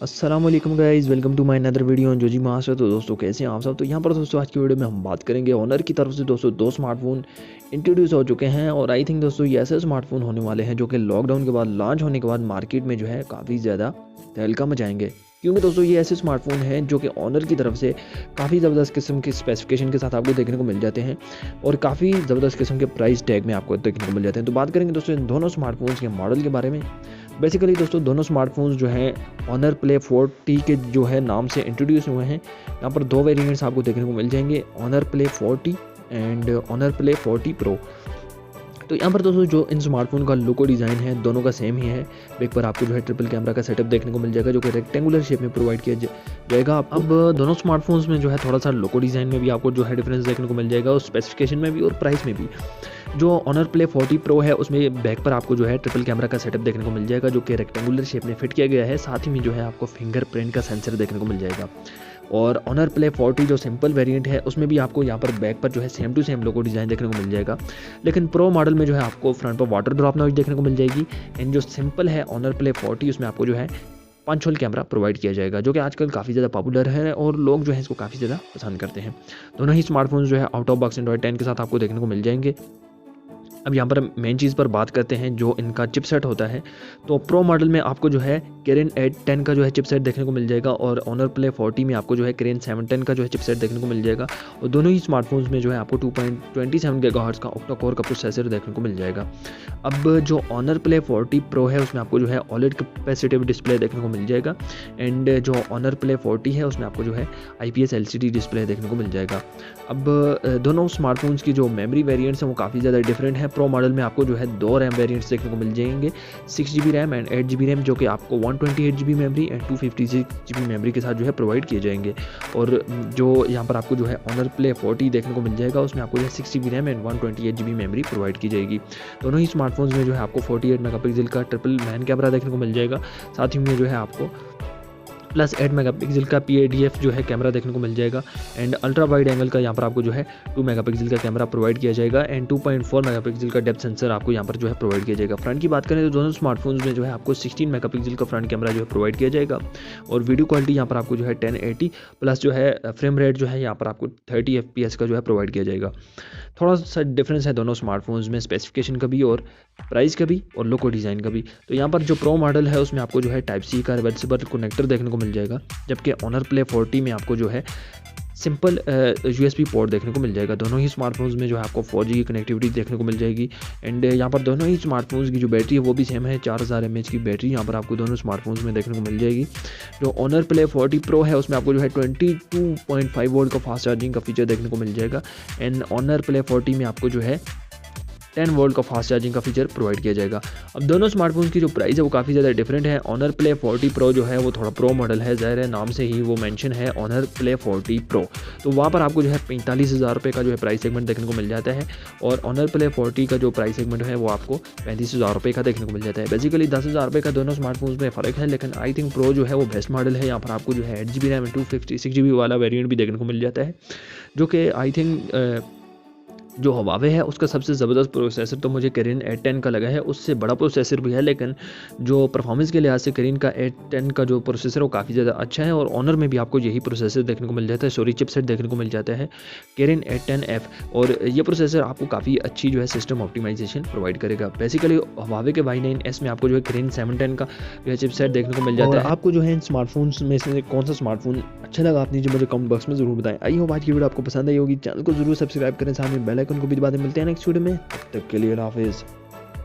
अस्सलाम वालेकुम guys, welcome to my another video जो जी मास्टर। तो दोस्तों कैसे हैं आप सब। तो यहाँ पर दोस्तों आज की वीडियो में हम बात करेंगे ऑनर की तरफ से दोस्तों दो स्मार्टफोन इंट्रोड्यूस हो चुके हैं। और आई थिंक दोस्तों ये ऐसे स्मार्टफोन होने वाले हैं जो कि लॉकडाउन के बाद लॉन्च होने के बाद मार्केट में जो है काफ़ी ज़्यादा तहलका मचाएंगे। क्योंकि दोस्तों ये ऐसे स्मार्टफोन हैं जो कि ऑनर की तरफ से काफ़ी ज़बरदस्त किस्म के स्पेसिफिकेशन के साथ आपको देखने को मिल जाते हैं और काफ़ी ज़बरदस्त किस्म के प्राइस टैग में आपको देखने को मिल जाते हैं। तो बात करेंगे दोस्तों इन दोनों स्मार्टफोन्स के मॉडल के बारे में। बेसिकली दोस्तों दोनों स्मार्टफोन्स जो हैं ऑनर प्ले 40 के जो है नाम से इंट्रोड्यूस हुए हैं। यहाँ पर दो वेरिएंट्स आपको देखने को मिल जाएंगे, honour play 40 and honour play 40 pro. तो यहाँ पर दोस्तों जो इन स्मार्टफोन का लुक और डिज़ाइन है दोनों का सेम ही है। बैक पर आपको जो है ट्रिपल कैमरा का सेटअप देखने को मिल जाएगा जो कि रेक्टेंगुलर शेप में प्रोवाइड किया जाएगा। अब दोनों स्मार्टफोन्स में जो है थोड़ा सा लुक और डिज़ाइन में भी आपको जो है डिफरेंस देखने को मिल जाएगा और स्पेसिफिकेशन में भी और प्राइस में भी। जो ऑनर प्ले 40 प्रो है उसमें बैक पर आपको जो है ट्रिपल कैमरा का सेटअप देखने को मिल जाएगा जो कि रेक्टेंगुलर शेप में फिट किया गया है। साथ ही में जो है आपको फिंगरप्रिंट का सेंसर देखने को मिल जाएगा। और ऑनर प्ले 40 जो सिंपल वेरिएंट है उसमें भी आपको यहाँ पर बैक पर जो है same to same logo design देखने को मिल जाएगा। लेकिन प्रो मॉडल में जो है आपको फ्रंट पर वाटर ड्रॉप नॉइज देखने को मिल जाएगी। एंड जो सिंपल है ऑनर प्ले 40 उसमें आपको जो है पंच होल कैमरा प्रोवाइड किया जाएगा जो कि आजकल काफ़ी ज़्यादा पॉपुलर है और लोग जो है इसको काफ़ी ज़्यादा पसंद करते हैं। दोनों ही स्मार्टफोन्स जो है आउट ऑफ बॉक्स एंड्रॉइड 10 के साथ आपको देखने को मिल जाएंगे। अब यहाँ पर मेन चीज़ पर बात करते हैं जो इनका चिपसेट होता है। तो प्रो मॉडल में आपको जो है Kirin 810 का जो है चिपसेट देखने को मिल जाएगा और ऑनर प्ले 40 में आपको जो है Kirin 710 का जो है चिपसेट देखने को मिल जाएगा। और दोनों ही स्मार्टफोन्स में जो है आपको 2.27 गीगाहर्ट्ज़ का ऑक्टा कोर का प्रोसेसर देखने को मिल जाएगा। अब जो ऑनर प्ले 40 प्रो है उसमें आपको जो है OLED कैपेसिटिव डिस्प्ले देखने को मिल जाएगा। एंड जो ऑनर प्ले 40 है उसमें आपको जो है IPS LCD डिस्प्ले देखने को मिल जाएगा। अब दोनों स्मार्टफोन्स की जो मेमोरी वेरिएंट्स हैं वो काफ़ी ज़्यादा डिफरेंट है। प्रो मॉडल में आपको जो है दो रैम वेरिएंट्स देखने को मिल जाएंगे, 6GB RAM and 8GB RAM जो कि आपको 128GB memory and 256GB memory के साथ जो है प्रोवाइड किए जाएंगे। और जो यहाँ पर आपको जो है ऑनर प्ले 40 देखने को मिल जाएगा उसमें आपको जो है 6GB RAM and 128GB memory provide की जाएगी। दोनों ही स्मार्टफोन्स में जो है आपको 48 मेगापिक्सल का ट्रिपल मैन कैमरा देखने को मिल जाएगा। साथ ही में जो है आपको +8 मेगापिक्सल का PADF जो है कैमरा देखने को मिल जाएगा। एंड अल्ट्रा वाइड एंगल का यहाँ पर आपको जो है 2 मेगापिक्सल का कैमरा प्रोवाइड किया जाएगा एंड 2.4 मेगापिक्सल का डेप्थ सेंसर आपको यहाँ पर जो है प्रोवाइड किया जाएगा। फ्रंट की बात करें तो दोनों स्मार्टफोन्स में जो है आपको 16 मेगापिक्सल का फ्रंट कैमरा जो है प्रोवाइड किया जाएगा। और वीडियो क्वालिटी यहाँ पर आपको जो है 1080 प्लस जो है फ्रेम रेट जो है यहाँ पर आपको 30 FPS का जो है प्रोवाइड किया जाएगा। थोड़ा सा डिफरेंस है दोनों स्मार्टफोन्स में स्पेसिफिकेशन का भी और प्राइस का भी और लुक और डिज़ाइन का भी। तो यहाँ पर जो प्रो मॉडल है उसमें आपको जो है Type-C का रिवर्सिबल कनेक्टर देखने को मिल जाएगा, जबकि ऑनर प्ले 40 में आपको जो है सिंपल USB पोर्ट देखने को मिल जाएगा। दोनों ही स्मार्टफोन्स में जो है आपको 4G की कनेक्टिविटी देखने को मिल जाएगी। एंड यहाँ पर दोनों ही स्मार्टफोन्स की जो बैटरी है वो भी सेम है, 4000 mAh की बैटरी यहाँ पर आपको दोनों स्मार्टफोन्स में देखने को मिल जाएगी। जो ऑनर प्ले 40 प्रो है उसमें आपको जो है 22.5 वोल्ट का फास्ट चार्जिंग का फीचर देखने को मिल जाएगा। एंड ऑनर प्ले 40 में आपको जो है 10 वोल्ट का फास्ट चार्जिंग का फीचर प्रोवाइड किया जाएगा। अब दोनों स्मार्टफोन्स की जो प्राइस है वो काफ़ी ज़्यादा डिफरेंट है। ऑनर प्ले 40 प्रो जो है वो थोड़ा प्रो मॉडल है, ज़ाहिर है नाम से ही वो मेंशन है ऑनर प्ले 40 प्रो। तो वहाँ पर आपको जो है 45,000 रुपये का जो है प्राइस सेगमेंट देखने को मिल जाता है और ऑनर प्ले 40 का जो प्राइस सेगमेंट है वो आपको 35,000 रुपये का देखने को मिल जाता है। बेसिकली 10,000 रुपये का दोनों स्मार्टफोन्स में फ़र्क है, लेकिन आई थिंक प्रो जो है वो बेस्ट मॉडल है। यहाँ पर आपको जो है 8GB रैम 256GB वाला वेरियंट भी देखने को मिल जाता है जो कि आई थिंक जो हवावे है उसका सबसे ज़बरदस्त प्रोसेसर तो मुझे Kirin 810 का लगा है। उससे बड़ा प्रोसेसर भी है, लेकिन जो परफॉर्मेंस के लिहाज से Kirin का 810 का जो प्रोसेसर है वो काफ़ी ज़्यादा अच्छा है। और ऑनर में भी आपको यही प्रोसेसर देखने को मिल जाता है, सॉरी चिपसेट देखने को मिल जाता है Kirin 810F। और ये प्रोसेसर आपको काफ़ी अच्छी जो है सिस्टम ऑप्टिमाइजेशन प्रोवाइड करेगा। बेसिकली हवावे के Y9S में आपको जो है Kirin 710 का जो है चिपसेट देखने को मिल जाता है। आपको जो है इन स्मार्टफोन्स में से कौन सा स्मार्टफोन अच्छा लगा आप नीचे मुझे कमेंट बॉक्स में ज़रूर बताएं। आई होप आज की वीडियो आपको पसंद आई होगी। चैनल को जरूर सब्सक्राइब करें, सामने बेल आइकन को भी दबा दें। मिलते हैं नेक्स्ट वीडियो में, तब तक के लिए अल्लाह हाफिज़।